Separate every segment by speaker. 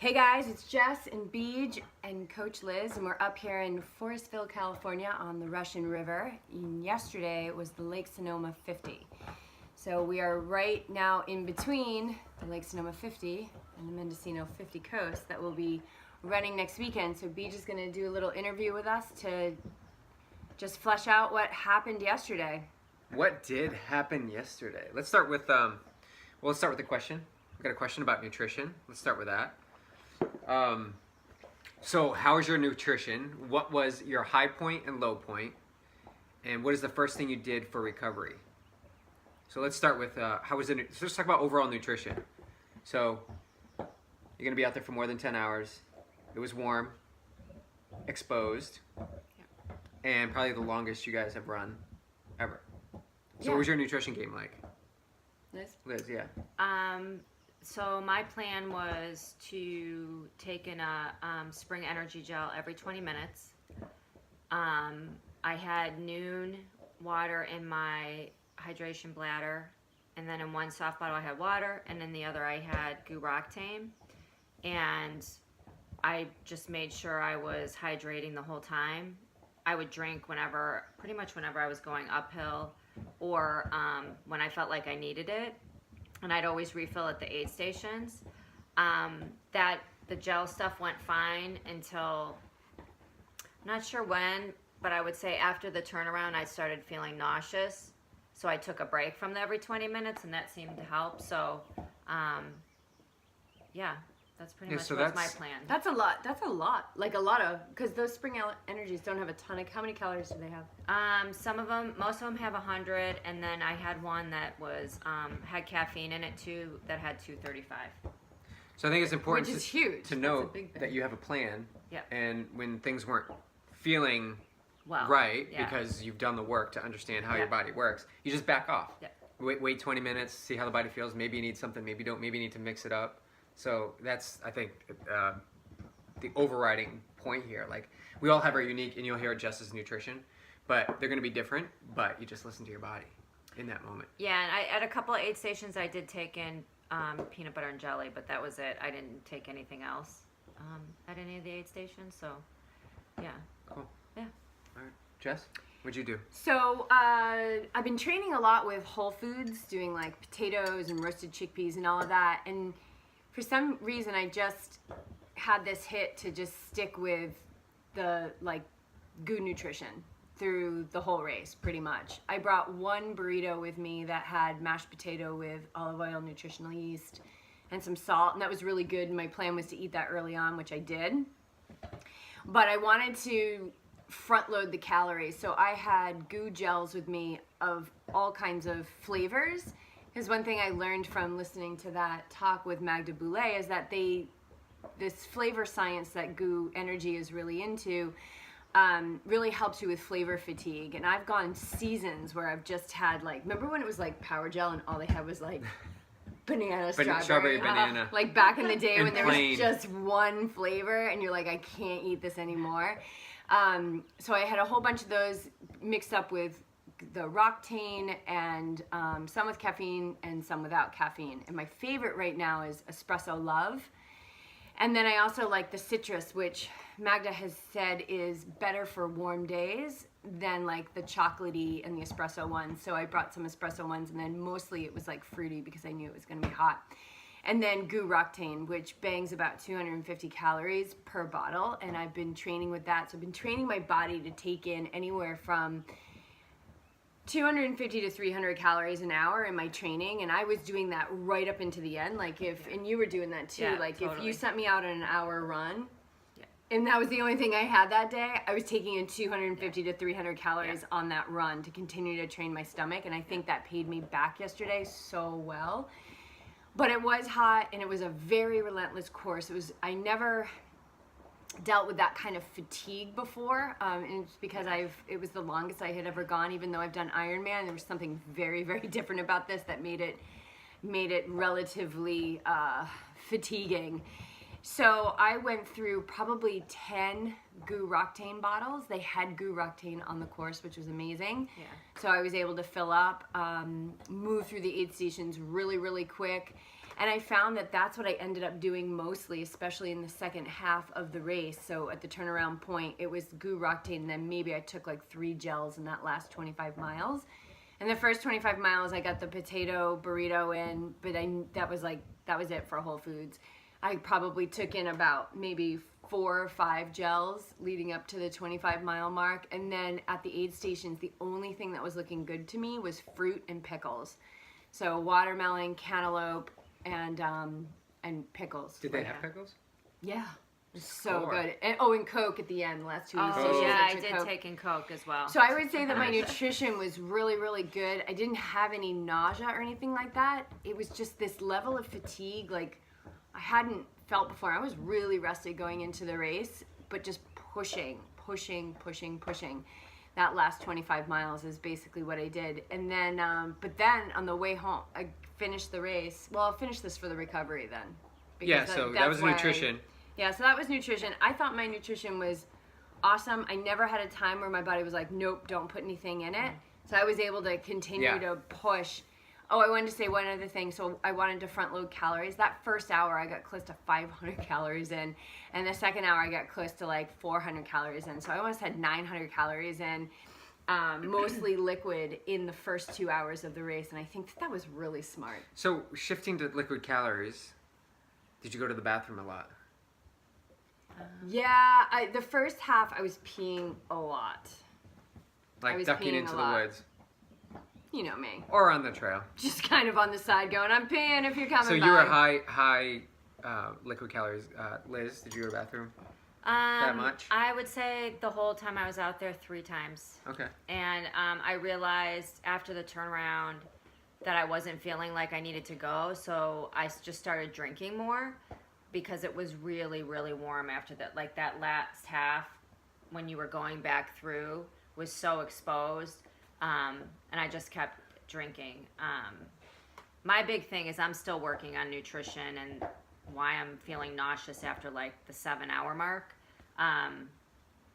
Speaker 1: Hey guys, it's Jess and Beej and Coach Liz, and we're up here in Forestville, California on the Russian River. And yesterday was the Lake Sonoma 50. So we are right now in between the Lake Sonoma 50 and the Mendocino 50 coast that will be running next weekend. So Beej is going to do a little interview with us to just flesh out what happened yesterday.
Speaker 2: What did happen yesterday? Let's start with the question. We got a question about nutrition. Let's start with that. So how was your nutrition? What was your high point and low point? And what is the first thing you did for recovery? So let's start with how was it? So let's talk about overall nutrition. So you're gonna be out there for more than 10 hours. It was warm, exposed, and probably the longest you guys have run ever. So what was your nutrition game like? Liz, yeah.
Speaker 3: So my plan was to take in a spring energy gel every 20 minutes. I had noon water in my hydration bladder, and then in one soft bottle I had water, and in the other I had Goo-Roctane. And I just made sure I was hydrating the whole time. I would drink pretty much whenever I was going uphill, or when I felt like I needed it. And I'd always refill at the aid stations. The gel stuff went fine until, I'm not sure when, but I would say after the turnaround I started feeling nauseous. So I took a break from the every 20 minutes, and that seemed to help. So, yeah, that's pretty much was my plan.
Speaker 1: That's a lot. That's a lot. Like a lot of, because those spring energies don't have a ton of, how many calories do they have?
Speaker 3: Some of them, most of them have 100, and then I had one that was, had caffeine in it too, that had 235.
Speaker 2: So I think it's important
Speaker 1: Which is huge.
Speaker 2: to note that you have a plan.
Speaker 3: Yep.
Speaker 2: And when things weren't feeling because you've done the work to understand how your body works, you just back off.
Speaker 3: Yep.
Speaker 2: Wait 20 minutes, see how the body feels. Maybe you need something, maybe you don't, maybe you need to mix it up. So that's, I think, the overriding point here. Like, we all have our unique, and you'll hear it just as nutrition, but they're going to be different, but you just listen to your body in that moment.
Speaker 3: Yeah, and at a couple of aid stations I did take in peanut butter and jelly, but that was it. I didn't take anything else at any of the aid stations, so yeah.
Speaker 2: Cool.
Speaker 3: Yeah.
Speaker 2: All right. Jess, what'd you do?
Speaker 1: So I've been training a lot with whole foods, doing like potatoes and roasted chickpeas and all of that, and for some reason I just had this hit to just stick with the Goo nutrition through the whole race pretty much. I brought one burrito with me that had mashed potato with olive oil, nutritional yeast, and some salt, and that was really good. My plan was to eat that early on, which I did. But I wanted to front load the calories, so I had Goo gels with me of all kinds of flavors. Because one thing I learned from listening to that talk with Magda Boulay is that this flavor science that Goo Energy is really into really helps you with flavor fatigue. And I've gone seasons where I've just had remember when it was like Power Gel and all they had was like banana, strawberry,
Speaker 2: banana.
Speaker 1: Like back in the day
Speaker 2: And
Speaker 1: when there
Speaker 2: plain.
Speaker 1: was just one flavor and you're like, I can't eat this anymore. So I had a whole bunch of those mixed up with the Roctane and some with caffeine and some without caffeine. And my favorite right now is Espresso Love. And then I also like the citrus, which Magda has said is better for warm days than like the chocolatey and the espresso ones. So I brought some espresso ones, and then mostly it was like fruity because I knew it was going to be hot. And then Goo-Roctane, which bangs about 250 calories per bottle. And I've been training with that. So I've been training my body to take in anywhere from 250 to 300 calories an hour in my training, and I was doing that right up into the end. And you were doing that too,
Speaker 3: totally.
Speaker 1: If you sent me out on an hour run, and that was the only thing I had that day, I was taking in 250 to 300 calories on that run to continue to train my stomach, and I think that paid me back yesterday so well. But it was hot, and it was a very relentless course. I never dealt with that kind of fatigue before, and it's because it was the longest I had ever gone. Even though I've done Ironman, there was something very, very different about this that made it relatively fatiguing. So I went through probably 10 Goo-Roctane bottles. They had Goo-Roctane on the course, which was amazing.
Speaker 3: Yeah.
Speaker 1: So I was able to fill up, move through the aid stations really, really quick. And I found that that's what I ended up doing mostly, especially in the second half of the race. So at the turnaround point, it was GU Roctane, and then maybe I took like 3 gels in that last 25 miles. And the first 25 miles, I got the potato burrito in, but that was it for Whole Foods. I probably took in about maybe 4 or 5 gels leading up to the 25-mile mark. And then at the aid stations, the only thing that was looking good to me was fruit and pickles. So watermelon, cantaloupe, and pickles.
Speaker 2: Did they have pickles?
Speaker 1: Yeah. It was so
Speaker 2: Score.
Speaker 1: good. And Coke at the end, the last 2 aid stations.
Speaker 3: Oh, yeah, I
Speaker 1: took
Speaker 3: did
Speaker 1: Coke.
Speaker 3: take in Coke as well.
Speaker 1: So I would say that my nutrition was really, really good. I didn't have any nausea or anything like that. It was just this level of fatigue like I hadn't felt before. I was really rested going into the race, but just pushing. That last 25 miles is basically what I did. And then, but then on the way home, I finished the race. Well, I'll finish this for the recovery then.
Speaker 2: Yeah,
Speaker 1: because
Speaker 2: so that
Speaker 1: that's
Speaker 2: was
Speaker 1: why
Speaker 2: nutrition.
Speaker 1: Yeah, so that was nutrition. I thought my nutrition was awesome. I never had a time where my body was like, nope, don't put anything in it. So I was able to continue to push. Oh, I wanted to say one other thing. So I wanted to front load calories. That first hour, I got close to 500 calories in. And the second hour, I got close to like 400 calories in. So I almost had 900 calories in, mostly liquid in the first 2 hours of the race. And I think that was really smart.
Speaker 2: So shifting to liquid calories, did you go to the bathroom a lot?
Speaker 1: Yeah, the first half, I was peeing a lot. I
Speaker 2: Like
Speaker 1: was
Speaker 2: ducking
Speaker 1: peeing
Speaker 2: into
Speaker 1: a
Speaker 2: the
Speaker 1: lot.
Speaker 2: woods?
Speaker 1: You know me.
Speaker 2: Or on the trail?
Speaker 1: Just kind of on the side going, I'm peeing if you're coming
Speaker 2: So
Speaker 1: by.
Speaker 2: you were high liquid calories. Liz, did you go to the bathroom that much?
Speaker 3: I would say the whole time I was out there 3 times.
Speaker 2: Okay.
Speaker 3: And I realized after the turnaround that I wasn't feeling like I needed to go, so I just started drinking more because it was really, really warm after that. Like that last half when you were going back through was so exposed, and I just kept drinking. My big thing is I'm still working on nutrition and why I'm feeling nauseous after like the 7-hour mark.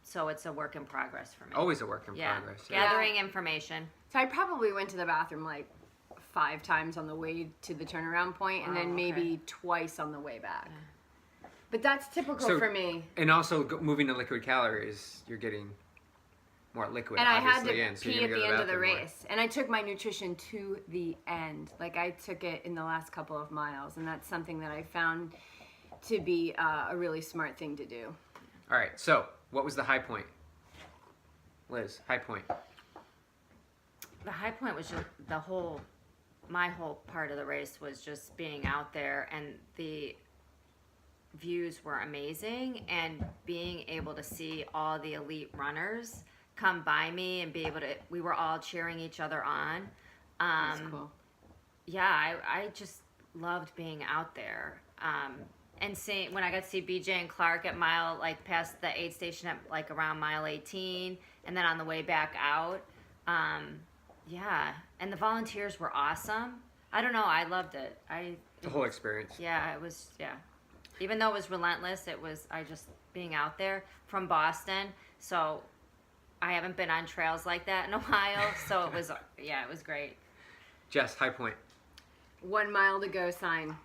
Speaker 3: So it's a work in progress for me.
Speaker 2: Always a work in progress. Yeah.
Speaker 3: Gathering information.
Speaker 1: So I probably went to the bathroom like 5 times on the way to the turnaround point, and then maybe twice on the way back. Yeah. But that's typical
Speaker 2: So-
Speaker 1: for me.
Speaker 2: And also moving to liquid calories, you're getting more liquid.
Speaker 1: And I had to
Speaker 2: obviously, in, so
Speaker 1: pee
Speaker 2: you're
Speaker 1: at
Speaker 2: gonna
Speaker 1: the
Speaker 2: go
Speaker 1: end
Speaker 2: to
Speaker 1: of the
Speaker 2: bathroom more.
Speaker 1: race. And I took my nutrition to the end. Like I took it in the last couple of miles, and that's something that I found to be a really smart thing to do.
Speaker 2: All right. So, what was the high point? Liz, high point.
Speaker 3: The high point was just my whole part of the race was just being out there, and the views were amazing, and being able to see all the elite runners come by me and be able to, we were all cheering each other on.
Speaker 1: That's cool.
Speaker 3: Yeah, I just loved being out there. And seeing, when I got to see BJ and Clark at mile, like past the aid station at like around mile 18, and then on the way back out, yeah, and the volunteers were awesome. I don't know, I loved it.
Speaker 2: The whole experience.
Speaker 3: Yeah, it was, yeah. Even though it was relentless, it was, being out there from Boston, so I haven't been on trails like that in a while, so it was, yeah, it was great.
Speaker 2: Jess, high point.
Speaker 1: 1 mile to go sign.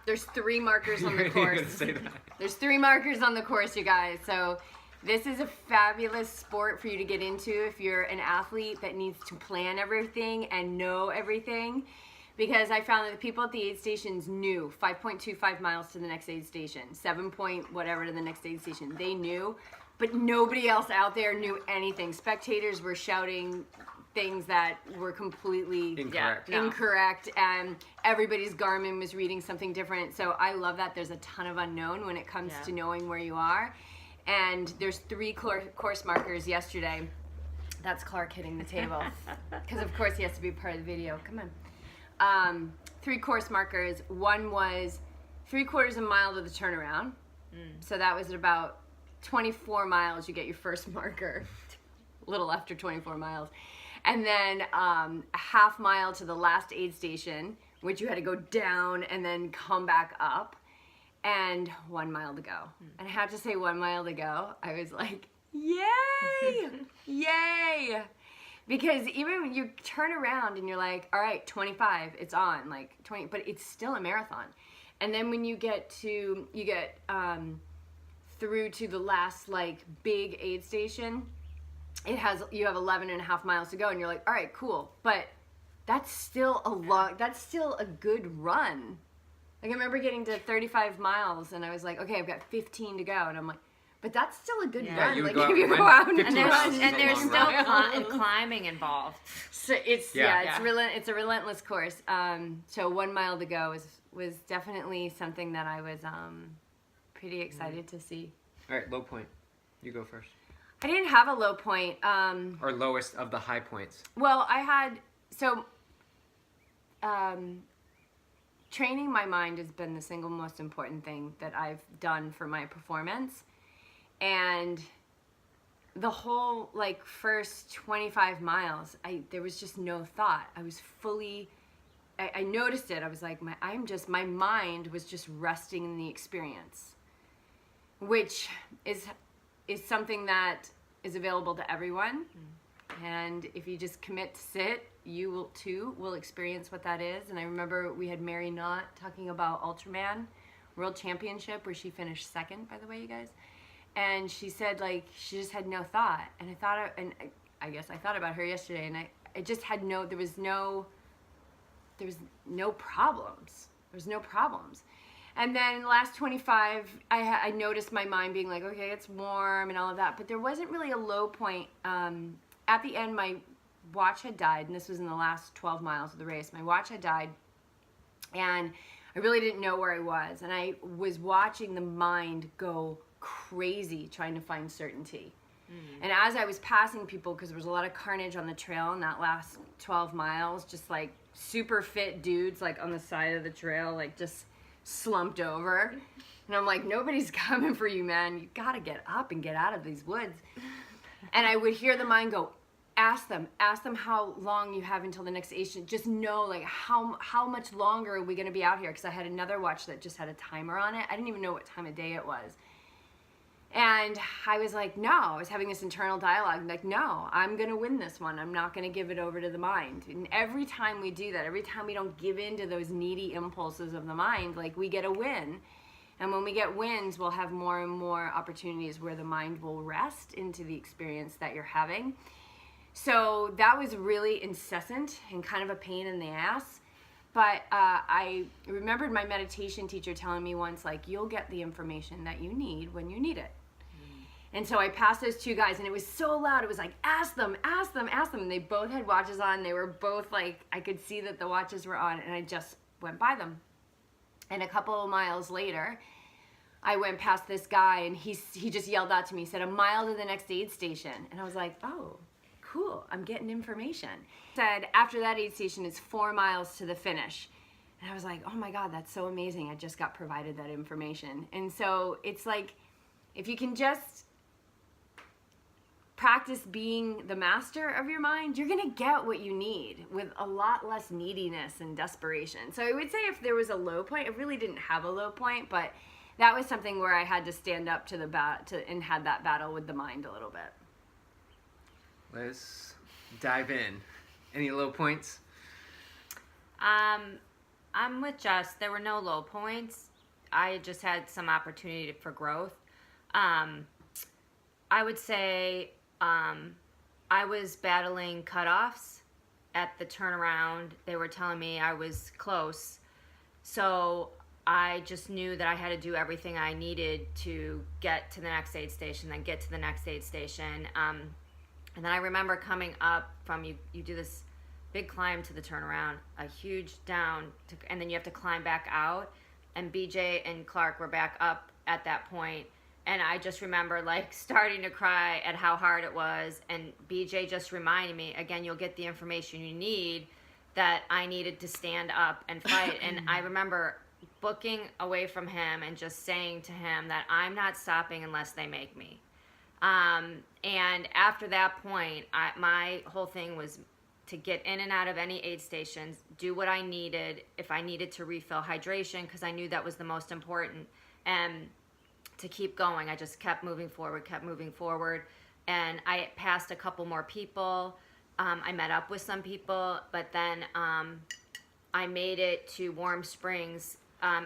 Speaker 1: There's 3 markers on the
Speaker 2: You're
Speaker 1: course.
Speaker 2: gonna say that.
Speaker 1: There's 3 markers on the course, you guys. So this is a fabulous sport for you to get into if you're an athlete that needs to plan everything and know everything. Because I found that the people at the aid stations knew 5.25 miles to the next aid station, 7 point whatever to the next aid station. They knew, but nobody else out there knew anything. Spectators were shouting things that were completely
Speaker 2: Incorrect.
Speaker 3: No.
Speaker 1: incorrect, and everybody's Garmin was reading something different. So I love that there's a ton of unknown when it comes to knowing where you are. And there's 3 course markers yesterday. That's Clark hitting the table. Because of course he has to be part of the video. Come on. 3 course markers. One was 3/4 of a mile to the turnaround. So that was at about 24 miles you get your first marker. A little after 24 miles. And then a half mile to the last aid station, which you had to go down and then come back up. And 1 mile to go. And I have to say 1 mile to go, I was like, yay! Yay! Because even when you turn around and you're like, all right, 25, it's on, like 20, but it's still a marathon. And then when you get through to the last like big aid station, you have 11 and a half miles to go, and you're like, all right, cool. But that's still a good run. Like I remember getting to 35 miles and I was like, okay, I've got 15 to go. And I'm like, but that's still a good run.
Speaker 2: You would
Speaker 1: like
Speaker 2: go
Speaker 1: if you
Speaker 2: run
Speaker 1: go out
Speaker 2: 15 miles is
Speaker 3: and
Speaker 2: a
Speaker 3: there's
Speaker 2: long
Speaker 3: still
Speaker 2: run.
Speaker 3: climbing involved.
Speaker 1: So it's
Speaker 3: Yeah.
Speaker 1: it's a relentless course. So 1 mile to go was definitely something that I was pretty excited to see.
Speaker 2: All right, low point. You go first.
Speaker 1: I didn't have a low point.
Speaker 2: Or lowest of the high points.
Speaker 1: Well, I had training my mind has been the single most important thing that I've done for my performance. And the whole like first 25 miles, there was just no thought. I was fully, I noticed it. I was like, my mind was just resting in the experience, which is something that is available to everyone. And if you just commit to sit, you will experience what that is. And I remember we had Mary Knott talking about Ultraman World Championship, where she finished second, by the way, you guys. And she said like she just had no thought. And I guess I thought about her yesterday, and I just had there was no problems. There was no problems. And then last 25, I noticed my mind being like, okay, it's warm and all of that. But there wasn't really a low point. At the end, my watch had died, and this was in the last 12 miles of the race. My watch had died, and I really didn't know where I was. And I was watching the mind go crazy trying to find certainty. And as I was passing people, because there was a lot of carnage on the trail in that last 12 miles, just like super fit dudes like on the side of the trail, like just slumped over. And I'm like, nobody's coming for you, man. You gotta get up and get out of these woods. And I would hear the mind go, ask them how long you have until the next station. Just know like how much longer are we gonna be out here? Because I had another watch that just had a timer on it. I didn't even know what time of day it was. And I was like, no, I was having this internal dialogue, like, no, I'm going to win this one. I'm not going to give it over to the mind. And every time we do that, every time we don't give in to those needy impulses of the mind, like we get a win. And when we get wins, we'll have more and more opportunities where the mind will rest into the experience that you're having. So that was really incessant and kind of a pain in the ass. But I remembered my meditation teacher telling me once, like, you'll get the information that you need when you need it. And so I passed those two guys, and it was so loud. It was like, ask them. And they both had watches on. They were both like, I could see that the watches were on, and I just went by them. And a couple of miles later, I went past this guy, and he just yelled out to me. He said, a mile to the next aid station. And I was like, oh, cool. I'm getting information. He said, after that aid station, it's 4 miles to the finish. And I was like, oh my God, that's so amazing. I just got provided that information. And so it's like, if you can just practice being the master of your mind, you're gonna get what you need with a lot less neediness and desperation. So I would say if there was a low point, I really didn't have a low point, but that was something where I had to stand up to the and had that battle with the mind a little bit.
Speaker 2: Let's dive in. Any low points?
Speaker 3: I'm with Jess. There were no low points. I just had some opportunity for growth. I would say I was battling cutoffs at the turnaround. They were telling me I was close. So I just knew that I had to do everything I needed to get to the next aid station, then get to the next aid station. And then I remember coming up from, you do this big climb to the turnaround, a huge down, and then you have to climb back out. And BJ and Clark were back up at that point. And I just remember like starting to cry at how hard it was. And BJ just reminded me, again, you'll get the information you need, that I needed to stand up and fight. And I remember booking away from him and just saying to him that I'm not stopping unless they make me. And after that point, my whole thing was to get in and out of any aid stations, do what I needed, if I needed to refill hydration, because I knew that was the most important, and to keep going. I just kept moving forward, and I passed a couple more people, I met up with some people, but then I made it to Warm Springs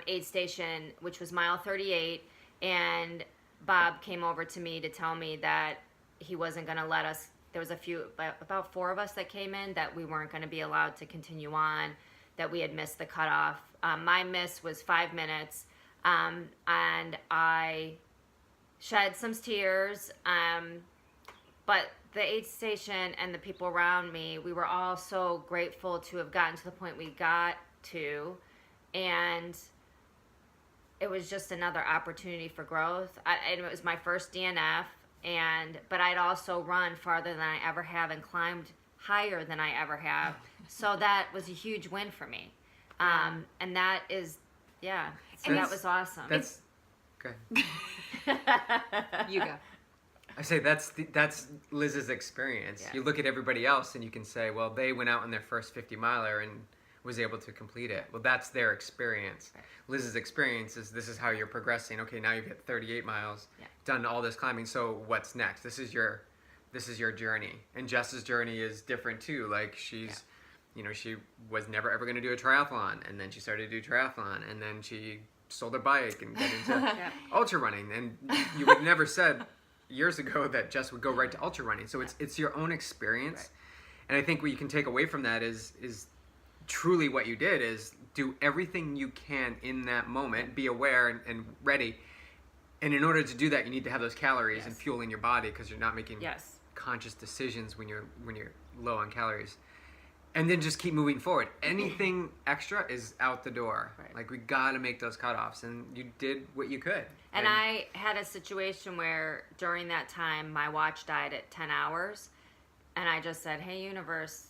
Speaker 3: aid station, which was mile 38, and Bob came over to me to tell me that he wasn't going to let us. There was about 4 of us that came in, that we weren't going to be allowed to continue on, that we had missed the cutoff. My miss was 5 minutes, and I shed some tears, but the aid station and the people around me, we were all so grateful to have gotten to the point we got to, and it was just another opportunity for growth. It was my first DNF, but I'd also run farther than I ever have and climbed higher than I ever have, so that was a huge win for me. And that is, so that was awesome.
Speaker 2: That's good.
Speaker 1: You go.
Speaker 2: I say that's Liz's experience.
Speaker 3: Yeah.
Speaker 2: You look at everybody else and you can say, well, they went out on their first 50 miler and was able to complete it. Well, that's their experience.
Speaker 3: Right.
Speaker 2: Liz's experience is this is how you're progressing. Okay, now you've hit 38 miles, done all this climbing. So what's next? This is your journey. And Jess's journey is different too. Like she's, she was never ever going to do a triathlon, and then she started to do triathlon, and then she sold her bike and got into ultra running. And you would never said years ago that Jess would go right to ultra running. So it's your own experience. Right. And I think what you can take away from that is truly what you did is do everything you can in that moment, be aware and ready. And in order to do that, you need to have those calories and fuel in your body, because you're not making conscious decisions when you're low on calories. And then just keep moving forward. Anything extra is out the door. Right. Like, we got to make those cutoffs, and you did what you could.
Speaker 3: And I had a situation where during that time, my watch died at 10 hours, and I just said, hey, universe,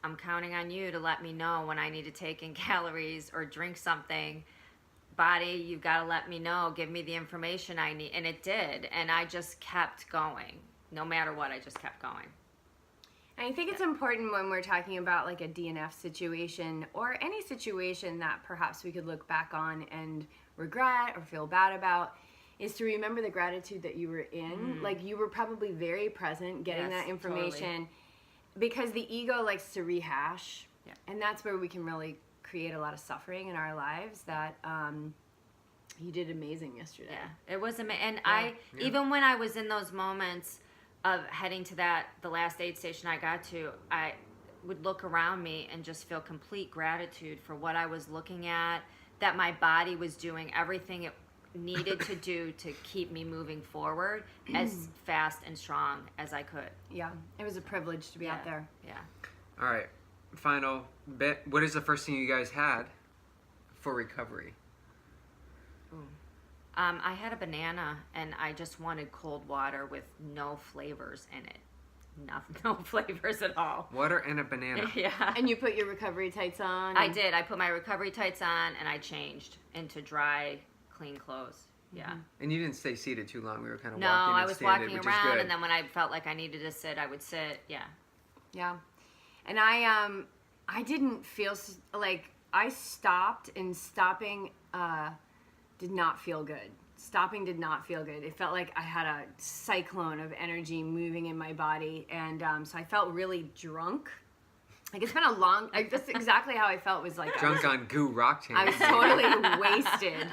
Speaker 3: I'm counting on you to let me know when I need to take in calories or drink something. Body, you've got to let me know. Give me the information I need. And it did. And I just kept going. No matter what, I just kept going.
Speaker 1: And I think it's important when we're talking about like a DNF situation or any situation that perhaps we could look back on and regret or feel bad about, is to remember the gratitude that you were in. Like, you were probably very present getting that information. Totally. Because the ego likes to rehash, and that's where we can really create a lot of suffering in our lives. That you did amazing yesterday.
Speaker 3: Yeah, it was amazing. And even when I was in those moments of heading to the last aid station I got to, I would look around me and just feel complete gratitude for what I was looking at, that my body was doing everything it needed to do to keep me moving forward as fast and strong as I could.
Speaker 1: Yeah, it was a privilege to be out there.
Speaker 3: Yeah.
Speaker 2: All right, final bit. What is the first thing you guys had for recovery?
Speaker 3: I had a banana, and I just wanted cold water with no flavors in it. No flavors at all.
Speaker 2: Water and a banana.
Speaker 3: Yeah.
Speaker 1: And you put your recovery tights on?
Speaker 3: I did. I put my recovery tights on, and I changed into dry, clean clothes. Yeah.
Speaker 2: And you didn't stay seated too long. We were kind of
Speaker 3: walking. No, I was walking around, and then when I felt like I needed to sit, I would sit. Yeah.
Speaker 1: Yeah. And I didn't feel like I stopped, and stopping did not feel good. Stopping did not feel good. It felt like I had a cyclone of energy moving in my body, and so I felt really drunk. Like, it's been a long, that's exactly how I felt, was like
Speaker 2: drunk on goo rock
Speaker 1: I was totally wasted.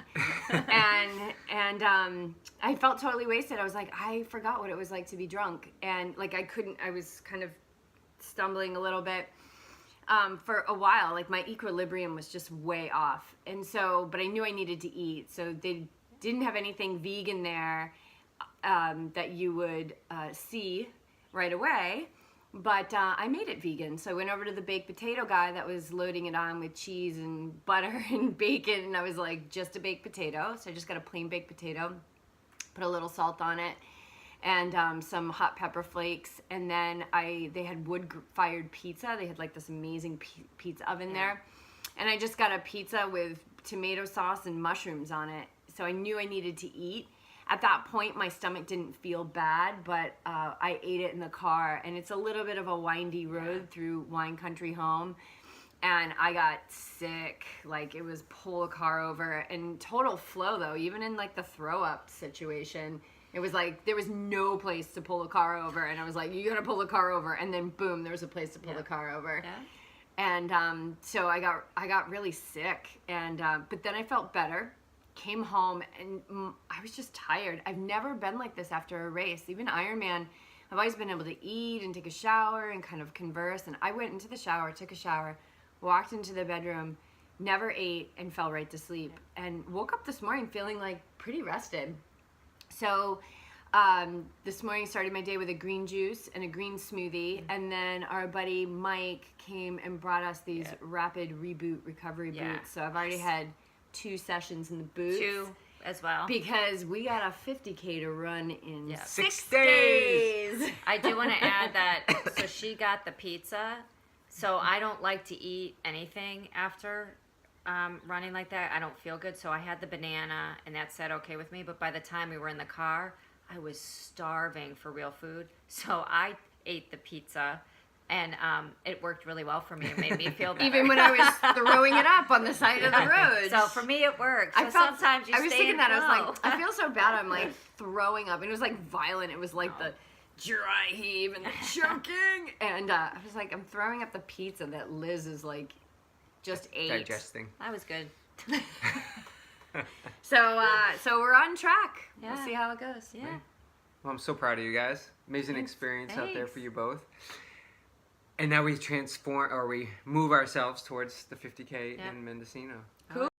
Speaker 1: And I felt totally wasted. I was like, I forgot what it was like to be drunk. And like, I was kind of stumbling a little bit for a while. Like, my equilibrium was just way off. And so, but I knew I needed to eat. So they didn't have anything vegan there that you would see right away. But I made it vegan. So I went over to the baked potato guy that was loading it on with cheese and butter and bacon. And I was like, just a baked potato. So I just got a plain baked potato, put a little salt on it, and some hot pepper flakes. And then they had wood-fired pizza. They had like this amazing pizza oven there. And I just got a pizza with tomato sauce and mushrooms on it. So I knew I needed to eat. At that point, my stomach didn't feel bad, but I ate it in the car, and it's a little bit of a windy road through wine country home, and I got sick. Like, it was pull the car over, and total flow, though. Even in like the throw up situation, It was like there was no place to pull a car over, and I was like, "You gotta pull the car over," and then boom, there was a place to pull the car over.
Speaker 3: Yeah.
Speaker 1: And so I got really sick, and but then I felt better. Came home, and I was just tired. I've never been like this after a race. Even Ironman, I've always been able to eat and take a shower and kind of converse. And I went into the shower, took a shower, walked into the bedroom, never ate, and fell right to sleep. And woke up this morning feeling like pretty rested. So this morning started my day with a green juice and a green smoothie, and then our buddy Mike came and brought us these rapid reboot recovery boots. So I've already had 2 sessions in the boots.
Speaker 3: 2 as well.
Speaker 1: Because we got a 50K to run in
Speaker 2: 6 days.
Speaker 3: I do want to add that, so she got the pizza, so I don't like to eat anything after running like that. I don't feel good, so I had the banana, and that said okay with me, but by the time we were in the car, I was starving for real food, so I ate the pizza, and it worked really well for me. It made me feel better.
Speaker 1: Even when I was throwing it up on the side of the road.
Speaker 3: So for me, it worked. So sometimes you
Speaker 1: I was
Speaker 3: stay
Speaker 1: thinking
Speaker 3: in
Speaker 1: that. I
Speaker 3: flow.
Speaker 1: was like, I feel so bad. I'm like throwing up. And it was like violent. It was like the dry heave and the choking. And I was like, I'm throwing up the pizza that Liz is like just ate.
Speaker 2: Digesting.
Speaker 3: That was good.
Speaker 1: So we're on track.
Speaker 3: Yeah.
Speaker 1: We'll see how it goes.
Speaker 3: Yeah.
Speaker 2: Well, I'm so proud of you guys. Amazing experience out there
Speaker 3: Thanks.
Speaker 2: for you both. And now we move ourselves towards the 50K in Mendocino.
Speaker 1: Cool.